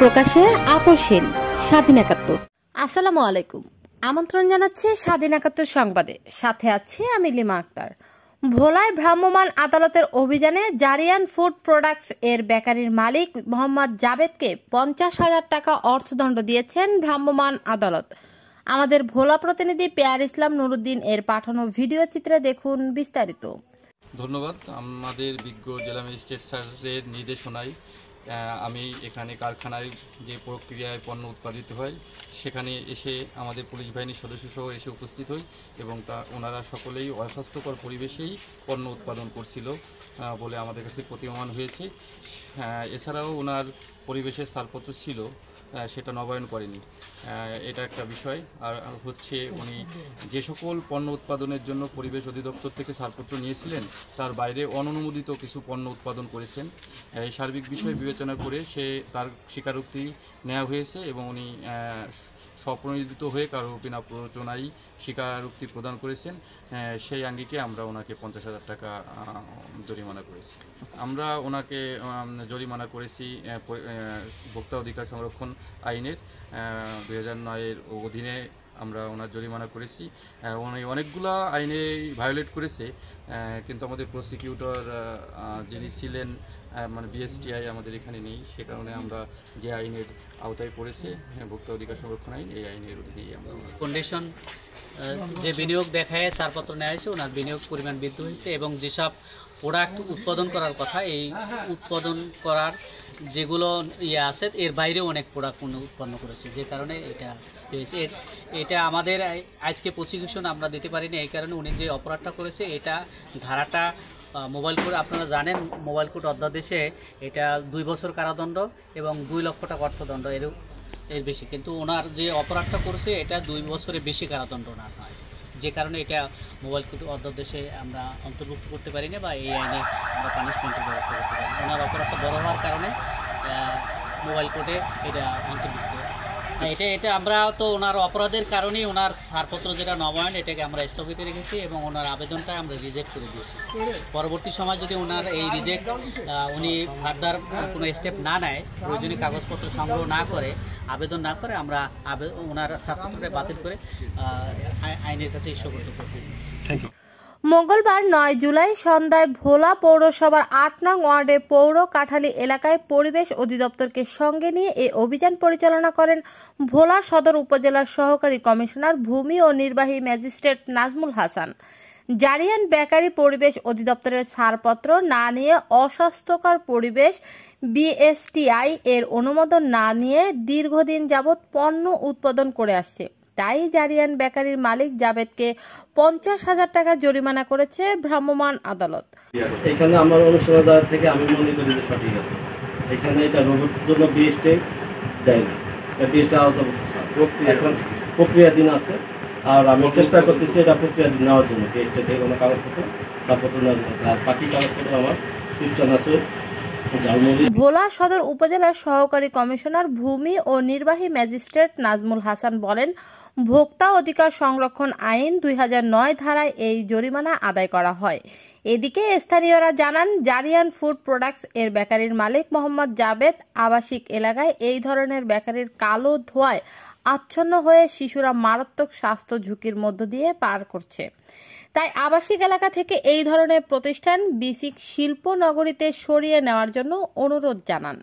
প্রকাশে আপোষহীন স্বাধীন একাত্তর। আসসালামু আলাইকুম, আমন্ত্রণ জানাচ্ছি স্বাধীন একাত্তর সংবাদে। সাথে আছি আমি লিমা আক্তার। ভোলায় ভ্রাম্যমাণ আদালতের অভিযানে জারিয়ান ফুড প্রোডাক্টস এর বেকারির মালিক মোহাম্মদ জাবেদকে 50,000 টাকা অর্থদণ্ড দিয়েছেন ভ্রাম্যমাণ আদালত। আমাদের ভোলা প্রতিনিধি পেয়ার ইসলাম নুরুদ্দিন এর পাঠানো ভিডিও চিত্রে দেখুন বিস্তারিত। ধন্যবাদ। আমাদের বিজ্ঞ জেলা ম্যাজিস্ট্রেট স্যারের নির্দেশনায় আমি এখানে কারখানায় যে প্রক্রিয়ায় পণ্য উৎপাদিত হয় সেখানে এসে আমাদের পুলিশ বাহিনীর সদস্যসহ এসে উপস্থিত হই এবং ওনারা সকলেই অস্বাস্থ্যকর পরিবেশেই পণ্য উৎপাদন করছিল বলে আমাদের কাছে প্রতীয়মান হয়েছে। এছাড়াও ওনার পরিবেশের ছাড়পত্র ছিল, সেটা নবায়ন করেনি, এটা একটা বিষয়। আর হচ্ছে উনি যে সকল পণ্য উৎপাদনের জন্য পরিবেশ অধিদপ্তর থেকে ছাড়পত্র নিয়েছিলেন তার বাইরে অননুমোদিত কিছু পণ্য উৎপাদন করেছেন। এই সার্বিক বিষয় বিবেচনা করে তার স্বীকারোক্তি নেওয়া হয়েছে এবং উনি স্বপ্রণোদিত হয়ে কারো বিনা প্ররোচনায় স্বীকারোক্তি প্রদান করেছেন। সেই আঙ্গিকে আমরা ওনাকে 50,000 টাকা জরিমানা করেছি। আমরা ওনাকে জরিমানা করেছি ভোক্তা অধিকার সংরক্ষণ আইনের 2009-এর অধীনে আমরা ওনার জরিমানা করেছি। উনি অনেকগুলা আইনে ভায়োলেট করেছে, কিন্তু আমাদের প্রসিকিউটর যিনি ছিলেন মানে বিএসটিআই আমাদের এখানে নেই, সে কারণে আমরা যে আইনের আওতায় পড়েছে ভোক্তা অধিকার সংরক্ষণ আইন, এই আইনের অধীনেই আমরা কন্ডিশন যে বিনিয়োগ দেখায় ছাড়পত্র নেওয়া হয়েছে, ওনার বিনিয়োগ পরিমাণ বৃদ্ধি হয়েছে এবং যেসব প্রোডাক্ট উৎপাদন করার কথা এই উৎপাদন করার যেগুলো আছে এর বাইরেও অনেক প্রোডাক্ট উৎপন্ন করেছে, যে কারণে এটা হয়েছে। এটা আমাদের আজকে প্রসিকিউশন আমরা দিতে পারিনি, এই কারণে উনি যে অপরাধটা করেছে এটা ধারাটা মোবাইল কোড, আপনারা জানেন মোবাইল কোড অধ্যাদেশে এটা 2 বছর কারাদণ্ড এবং 2 লক্ষ টাকা অর্থদণ্ড এর বেশি, কিন্তু ওনার যে অপরাধটা করেছে এটা 2 বছরের বেশি কারাদণ্ড না হয়, যে কারণে এটা মোবাইল কোড অধ্যাদেশে আমরা অন্তর্ভুক্ত করতে পারি না বা এই আইনে আমরা পানিশমেন্টের ব্যবস্থা করতে পারি না। ওনার অপরাধটা বড় হওয়ার কারণে মোবাইল কোডে এটা অন্তর্ভুক্ত। এটা আমরা তো ওনার অপরাধের কারণেই ওনার ছাড়পত্র যেটা নবায়ন এটাকে আমরা স্থগিত রেখেছি এবং ওনার আবেদনটা আমরা রিজেক্ট করে দিয়েছি। পরবর্তী সময় যদি ওনার এই রিজেক্ট উনি ফার্দার কোনো স্টেপ না নেয়, প্রয়োজনীয় কাগজপত্র সংগ্রহ না করে, আবেদন না করে, আমরা ওনার ছাড়পত্রটা বাতিল করে আইনের কাছে ইস্যু করতে পারি। Thank you. মঙ্গলবার 9 জুলাই সন্ধ্যায় ভোলা পৌরসভার 8 নং ওয়ার্ডে পৌর কাঠালী এলাকায় পরিবেশ অধিদপ্তরকে সঙ্গে নিয়ে এই অভিযান পরিচালনা করেন ভোলা সদর উপজেলার সহকারী কমিশনার ভূমি ও নির্বাহী ম্যাজিস্ট্রেট নাজমুল হাসান। জারিয়ান বেকারি পরিবেশ অধিদপ্তরের ছাড়পত্র না নিয়ে অস্বাস্থ্যকর পরিবেশ বিএসটিআই এর অনুমোদন না নিয়ে দীর্ঘদিন যাবৎ পণ্য উৎপাদন করে আসছে, তাই জারিয়ান বেকারির মালিক জাবেদকে 50,000 টাকা জরিমানা করেছে ভ্রাম্যমাণ আদালত। এখানে আমার অনুসন্ধান থেকে আমি মনে করি যে সঠিক আছে। এখানে এটা রোবট জন্য বিএসটি দেয় না, বিএসটি এখন প্রক্রিয়াধীন আছে, আর আমি চেষ্টা করতেছি এটা প্রক্রিয়াধীন নেওয়ার জন্য বিএসটি থেকে কোনো কাগজপত্র ছাড়পত্র নেওয়ার জন্য। আর বাকি কাগজপত্র আমার টিপশন আছে। ভোলা সদর উপজেলার সহকারী কমিশনার ভূমি ও নির্বাহী ম্যাজিস্ট্রেট নাজমুল হাসান বলেন, ভোক্তা অধিকার সংরক্ষণ আইন 2009 ধারায় এই জরিমানা আদায় করা হয়। এদিকে স্থানীয়রা জানান, জারিয়ান ফুড প্রোডাক্টস এর বেকারির মালিক মোহাম্মদ জাবেদ আবাসিক এলাকায় এই ধরনের বেকারির কালো ধোঁয়ায় আচ্ছন্ন হয়ে শিশুরা মারাত্মক স্বাস্থ্য ঝুঁকির মধ্য দিয়ে পার করছে। তাই আবাসিক এলাকা থেকে এই ধরনের প্রতিষ্ঠান বিসিক শিল্প নগরীতে সরিয়ে নেওয়ার জন্য অনুরোধ জানান।